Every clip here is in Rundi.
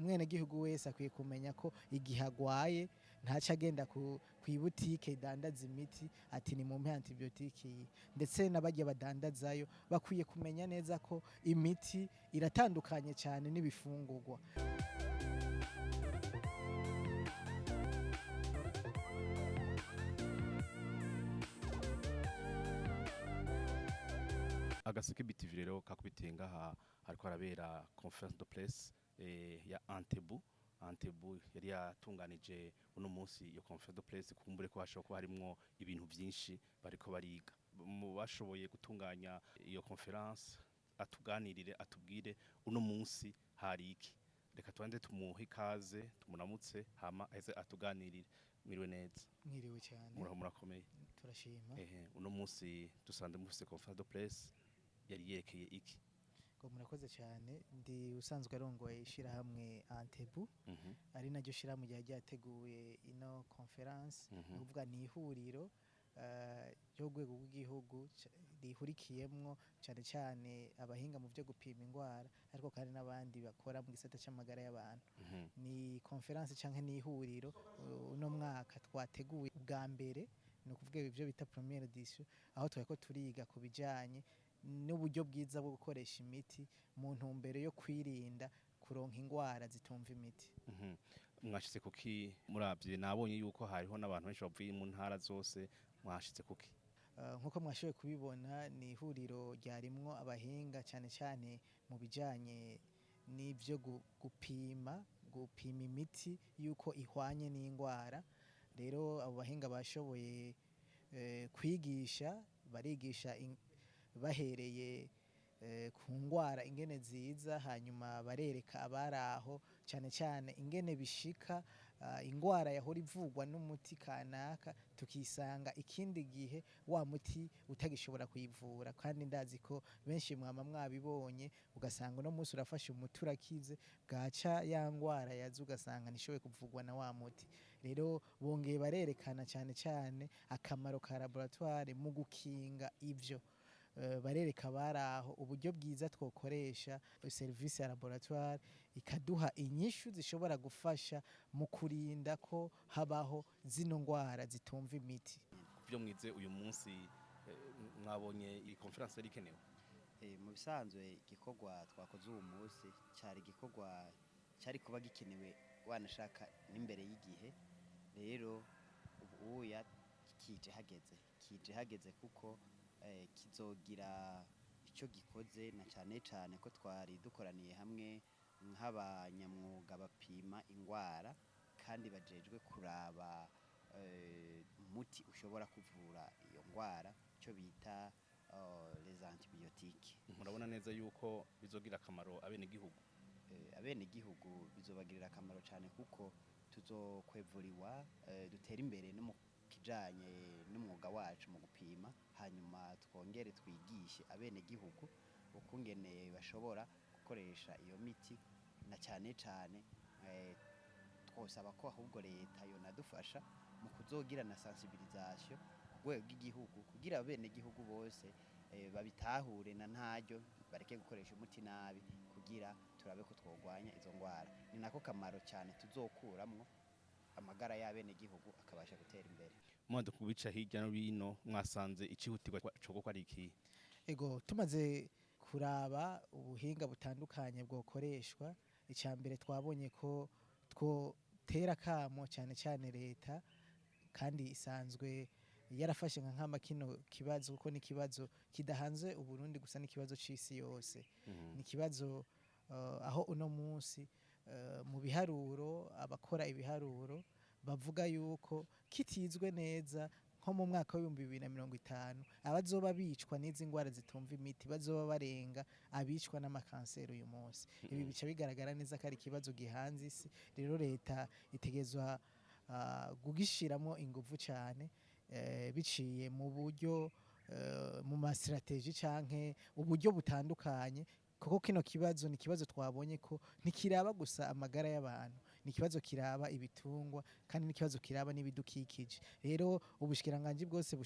umwenegihugu wese akwiye kumenya ko igihe agwaye ntaca agenda kw'ibutike idandaza imiti ati ni mumpe antibiyotike iyi, ndetse n'abarya badandazayo bakwiye kumenya neza ko imiti iratandukanye cyane n'ibifungurwa. Agaseke BTV rero kakubitiye ngaha hariko harabera conference de presse ya Antebu yari yatunganije uno munsi iyo conference de presse kumbure ko hashobora kuba harimwo ibintu vyinshi bariko bariga. Mu bashoboye gutunganya iyo conference atuganirire atubwire uno munsi hari iki. Reka twande tumuhe ikaze tumuramutse hama aheze atuganirire. Mwiriwe neza. Mwiriwe cyane. Murakomeye. Turashima. Uno munsi dusanze mufise conference de presse yari yerekeye iki? Ngo murakoze cyane, ndi usanzwe arongoye ishirahamwe Antebu ari naryo shirahamwe ryateguye ino conference, nukuvuga ni ihuriro ryo rwego rw'igihugu rihurikiyemwo cyane cyane abahinga mu byo gupima indwara ariko kandi n'abandi bakora mu gisata cy'amagara y'abantu. Ni conference canke ni ihuriro uno mwaka twateguye ubwa mbere, ni ukuvuga ibyo bita première edition, aho twako turiga ku bijanye n'uburyo bwiza bwo gukoresha imiti mu ntumbero yo kwirinda kuronka indwara zitumva imiti. Mwashitse kuki muravye? Nabonye yuko hariho n'abantu benshi bavuye mu ntara zose, mwashitse kuki? Nkuko mwashoboye kubibona ni ihuriro ryarimwo abahinga cyane cyane mu bijanye n'ivyo gupima imiti yuko ihwanye n'indwara. Rero abo bahinga bashoboye barigisha bahereye ku ndwara ingene ziza, hanyuma barereka abaraho cyane cyane ingene bishika indwara yahora ivugwa n'umuti kanaka tukisanga ikindi gihe wa muti utagishobora kuyivura. Kandi ndazi ko benshi mwama mwabibonye, ugasanga no munsi urafashe umuti urakize, bwaca ya ndwara yaza ugasanga nishoboye kuvugwa na wa muti. Rero bongeye barerekana cyane cyane akamaro ka laboratoire mu gukinga ivyo. Barereka baraho uburyo bwiza twokoresha service ya laboratoire ikaduha inyishu zishobora gufasha mu kurinda ko habaho zino ndwara zitumva imiti. Kuvyo mwize uyu munsi mwabonye iyi conference yari ikenewe? Mu bisanzwe igikorwa twakoze uyu munsi cyari igikorwa cyari kuba gikenewe wanashaka n'imbere y'igihe. Rero ubuya kije hageze kuko kizogira icyo gikoze, na cyane cyane ko twari dukoraniye hamwe nk'abanyamwuga bapima indwara kandi bajejwe kuraba umuti ushobora kuvura iyo ndwara, icyo bita les antibiotiques. Murabona neza yuko bizogira akamaro abenegihugu? Abenegihugu bizobagirira akamaro cyane kuko tuzokwevuriwa dutera imbere no mu kijanye n'umwuga wacu mu gupima, hanyuma twongere twigishe abenegihugu ukungene bashobora gukoresha iyo miti, na cyane cyane twosaba ko ahubwo leta yonadufasha mu kuzogira na sensibilisation ku rwego rw'igihugu kugira abenegihugu bose babitahure na ntaryo bareke gukoresha umuti nabi, kugira turabe ko twogwanya izo ndwara. Ni nako kamaro cyane tuzokuramwo amagara y'abenegihugu akabasha gutera imbere. Mwanda kubica hirya no hino, mwasanze icihutirwa cyo ari iki? Ego tumaze kuraba ubuhinga butandukanye bwokoreshwa, icambere twabonye ko twotera kamo cyane cyane leta, kandi isanzwe yarafashe nk'ama kino kibazo kuko ni kibazo kidahanze Uburundi gusa, ni kibazo c'isi yose. Ni kibazo aho uno munsi mu biharuro abakora ibiharuro bavuga yuko kitizwe neza nko mu mwaka wa 2050 abazoba bicwa n'izi ndwara zitumva imiti bazoba barenga abicwa n'amakanseri uyu munsi. Ibi bica bigaragara neza ko ari ikibazo gihanze isi. Rero leta itegezwa gugishiramo ingufu cyane biciye mu buryo mu ma strategie canke uburyo butandukanye, kuko kino kibazo ni kibazo twabonye ko ntikiraba gusa amagara y'abantu, ni kibazo kiraba ibitungwa kandi ni kibazo kiraba n'ibidukikije. Rero ubushikiranganje bwose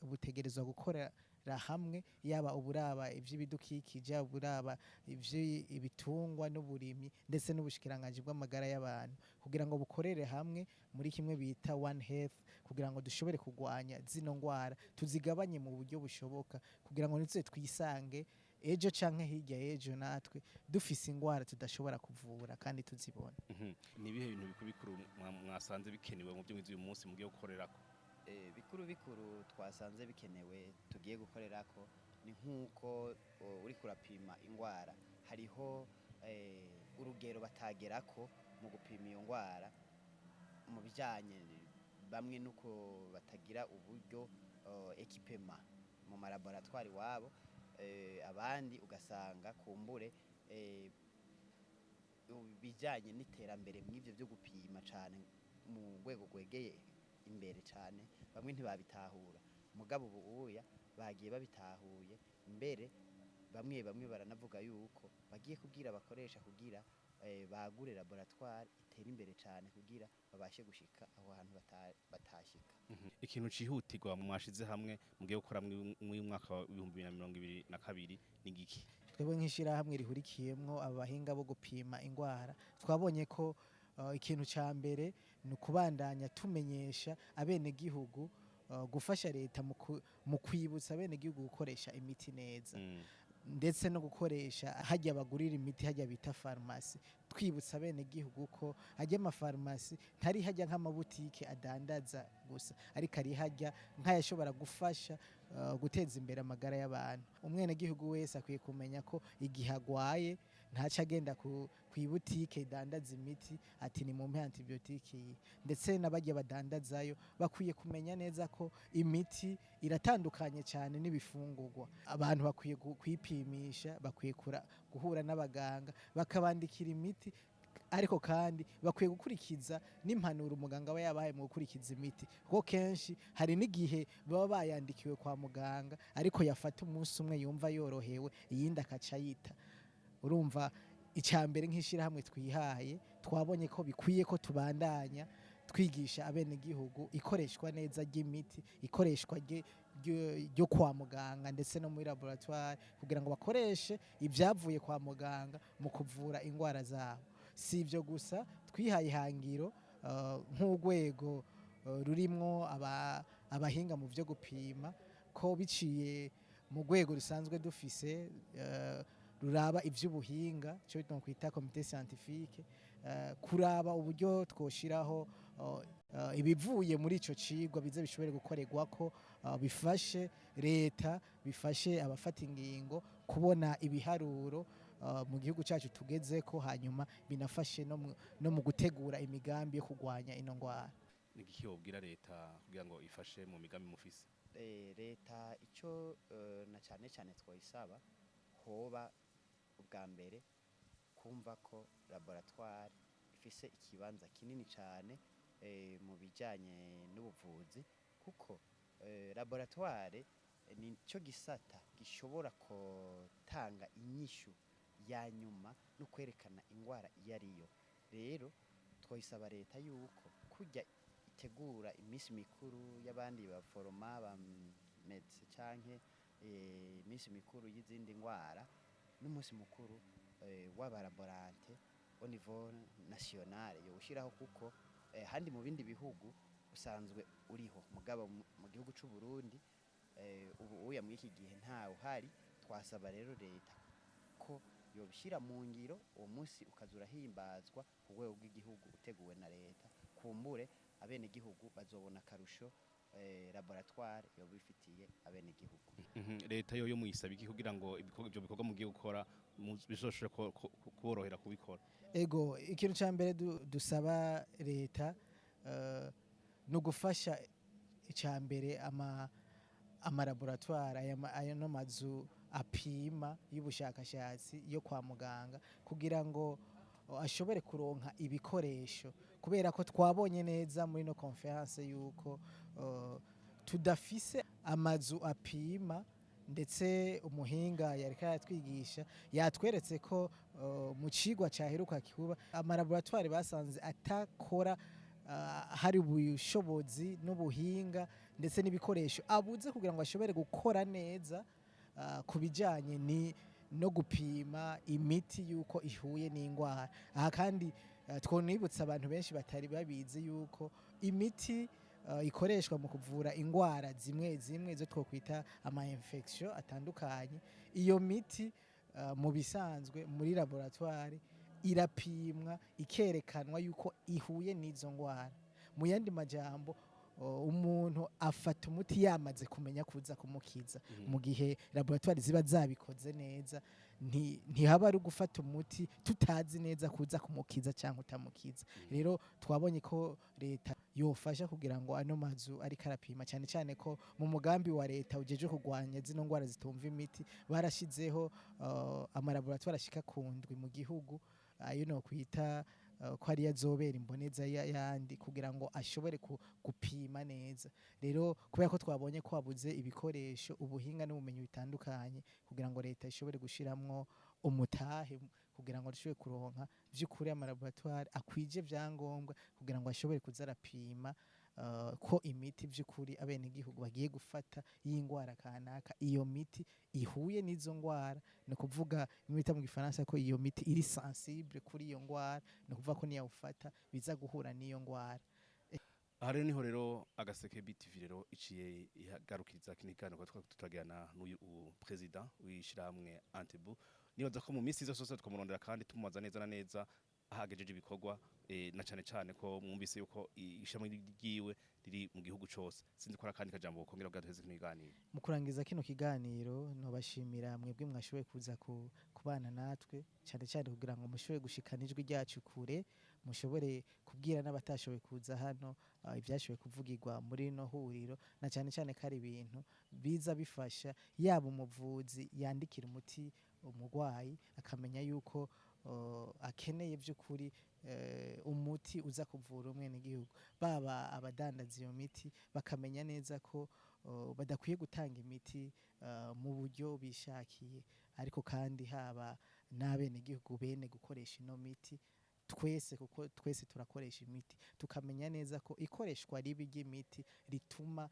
butegerezwa gukora hamwe yaba uburaba ivy'ibidukikije yaba uburaba ivy'ibitungwa n'uburimyi ndetse n'ubushikiranganji bw'amagara y'abantu kugira ngo bukorere hamwe muri kimwe bita One Health kugira ngo dushobore kugwanya zino ngwara tuzigabanye mu buryo bushoboka kugira ngo nitse twisange ejo canke hirya ejo natwe dufise ingwara tudashobora kuvura kandi tuzibona. Ni ibihe bintu bikuru mwasanze bikenewe mu by'umwizi uyu munsi mugiye gukorerako? Bikuru twasanze bikenewe tugiye gukorerako ni nk'uko uri kurapima ingwara hariho urugero batagerako mu gupima iyo ngwara mu bijanye bamwe nuko batagira uburyo ekipema mu malaboratoire wabo abandi ugasanga kumbure bijanye n'iterambere mw'ivyo byo gupima cane mu rwego rwegeye imbere cane bamwe ntibabitahura mugabo ubuya bagiye babitahuye mbere bamwe baranavuga yuko bagiye kubwira abakoresha kugira bagure laboratoire itera imbere cane kugira babashe gushika aho hantu batashika. Ikintu cihutirwa mu mwashize hamwe mugiye gukora mu mwaka wa 2022 ni giki? Twebwe nk'ishirahamwe rihurikiyemwo abahinga bo gupima ingwara twabonye ko ikintu ca mbere ni ukubandanya tumenyesha abenegihugu gufasha leta mu kwibutsa abenegihugu gukoresha imiti neza ndetse no gukoresha hajya bagurira imiti hajya bita farumasi twibutsa abenegihugu ko hajya amafarumasi ntari hajya nk'amabutike adandaza gusa ariko ari hajya nk'ayashobora gufasha guteza imbere amagara y'abantu. Umwenegihugu wese akwiye kumenya ko igihe agwaye ntaca agenda ku ibutike idandaza imiti ati ni mumpe antibiyotike iyi ndetse n'abajya badandazayo bakwiye kumenya neza ko imiti iratandukanye cyane n'ibifungurwa. Abantu bakwiye kwipimisha bakwiye guhura n'abaganga bakabandikira imiti ariko kandi bakwiye gukurikiza n'impanuro umuganga aba yabahaye mu gukurikiza imiti kuko kenshi hari n'igihe baba bayandikiwe kwa muganga ariko yafata umunsi umwe yumva yorohewe iyindi akaca yita. Urumva icyambere nk'ishirahamwe twihaye twabonye ko bikwiye ko tubandanya twigisha abenegihugu ikoreshwa neza ry'imiti ikoreshwa ryo kwa muganga ndetse no muri laboratoire kugira ngo bakoreshe ibyavuye kwa muganga mu kuvura ingwara zabo. Si ibyo gusa twihaye ihangiro nk'urwego rurimwo abahinga mu byo gupima ko biciye mu rwego rusanzwe dufise ruraba ivy'ubuhinga cyo twita comité scientifique kuraba uburyo twoshiraho ibivuye muri ico cigwa bize bishobore gukorerwa ko bifashe leta bifashe abafata ingingo kubona ibiharuro mu gihugu cyacu tugeze ko hanyuma binafashe no mu gutegura imigambi yo kugwanya ino ngwara. Ni iki wobwira leta kugira ngo ifashe mu migambi mufise? Leta ico na cyane twoyisaba hoba ubwa mbere kumva ko laboratoire ifise ikibanza kinini cyane mu bijanye n'ubuvuzi kuko laboratoire ni cyo gisata gishobora gutanga inyishu ya nyuma no kwerekana ingwara iyo ariyo. Rero twoyisaba leta yuko kujya itegura iminsi mikuru y'abandi baforoma ba medecin canke iminsi mikuru y'izindi ngwara n'umunsi mukuru w'abalaborante au niveau national yo ushiraho kuko handi mu bindi bihugu usanzwe uriho mugabo mu gihugu c'u Burundi ubu uya muri iki gihe ntawe hari. Twasaba rero leta ko yobishira mu ngiro uwo munsi ukazura himbazwa ku rwego rw'igihugu uteguwe na leta kumbure abenegihugu bazobona karusho laboratoire yobifitiye abenegihugu. Leta yo muyisaba iki kugira ngo ibyo bikorwa mugiye gukora bizoshobore kuborohera kubikora? Ego ikintu cya mbere dusaba leta no gufasha icya mbere amalaboratoire aya no mazu apima y'ubushakashatsi yo kwa muganga kugira ngo ashobore kuronka ibikoresho kubera ko twabonye neza muri no conference yuko tudafise amazu apima ndetse umuhinga yareka yatwigisha yatweretse ko mu cigwa caheruka kuba amalaboratoire basanze atakora hari ubushobozi n'ubuhinga ndetse n'ibikoresho abuze kugira ngo ashobore gukora neza ku bijyanye no gupima imiti y'uko ihuye n'indwara. Aha kandi twonibutsa abantu benshi batari babizi y'uko imiti ikoreshwa mu kuvura indwara zimwe zimwe zo twokwita ama infection atandukanye, iyo miti mu bisanzwe muri laboratoire irapimwa ikerekanwa yuko ihuye n'izo ndwara. Mu yandi majambo umuntu afata umuti yamaze kumenya kuza kumukiza. Mu gihe laboratoire ziba zabikoze neza, ntihaba ari gufata umuti tutazi neza kuza kumukiza cyangwa utamukiza. Rero twabonye ko leta yofasha kugira ngo ano mazu ari karapima, cyane cyane ko mu mugambi wa leta ujeje kurwanya zino ndwara zitumva imiti barashizeho amalaboratoire ashika kundwi mu gihugu, ayo no kwita ko ari yazobera imboneza yandi kugira ngo ashobore gupima neza. Rero kubera ko twabonye ko habuze ibikoresho, ubuhinga n'ubumenyi bitandukanye kugira ngo leta ishobore gushiramwo umutahe kugira ngo dushobore kuronka by'ukuri amalaboratoire akwije vyangombwa kugira ngo ashobore kuzarapima ko imiti by'ukuri abenegihugu bagiye gufata y'indwara kanaka iyo miti ihuye n'izo ndwara. Ni kuvuga imita mu gifaransa ko iyo miti iri sensible kuri iyo ndwara, ni kuvuga ko niyo ufata biza guhura n'iyo ndwara. Aha rero niho rero agaseke BTV rero iciye ihagarukiriza kinikana ko tutagirana n'uyu president w'ishiramwe Antebu. Nibaza ko mu minsi zose twamurondera kandi tumubaza neza na neza ahagejeje ibikorwa na cyane ko mwumvise yuko ishamwe ryiwe riri mu gihugu cyose. Sinzi ko kandi kajambo kongera bwateze kiniganiro. Mu kurangiza kino kiganiro no bashimira mwebwe mwashoboye kuza kubana natwe, cyane kugira ngo mushobore gushikana ijwi ryacu kure, mushobore kubwira n'abatashoboye kuza hano ibyashoboye kuvugirwa muri no huriro, na cyane ko ari ibintu biza bifasha yaba umuvuzi yandikira umuti umugwayi akamenya yuko akeneye by'ukuri umuti uza kuvura umwenegihugu, baba abadandaza iyo miti bakamenya neza ko badakwiye gutanga imiti mu buryo bishakiye, ariko kandi haba n'abenegihugu bene gukoresha ino miti. Kuko twese turakoresha imiti, tukamenya neza ko ikoreshwa ribi ry'imiti rituma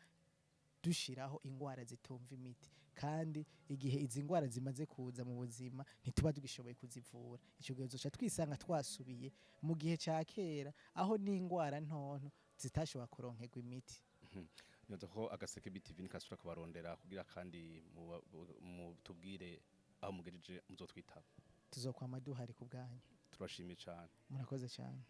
dushiraho indwara zitumva imiti, kandi igihe izi ndwara zimaze kuza mu buzima ntituba tugishoboye kuzivura. Ico gihe zoca twisanga twasubiye mu gihe ca kera aho n'indwara ntonto zitashobora kuronkerwa imiti. Nibaza ko agaseke BTV nikasura kubarondera kugira kandi tubwire aho mugejeje muzotwitaba. Tuzokwama duhari ku bwanyu. Turashimiye cyane. Murakoze cyane.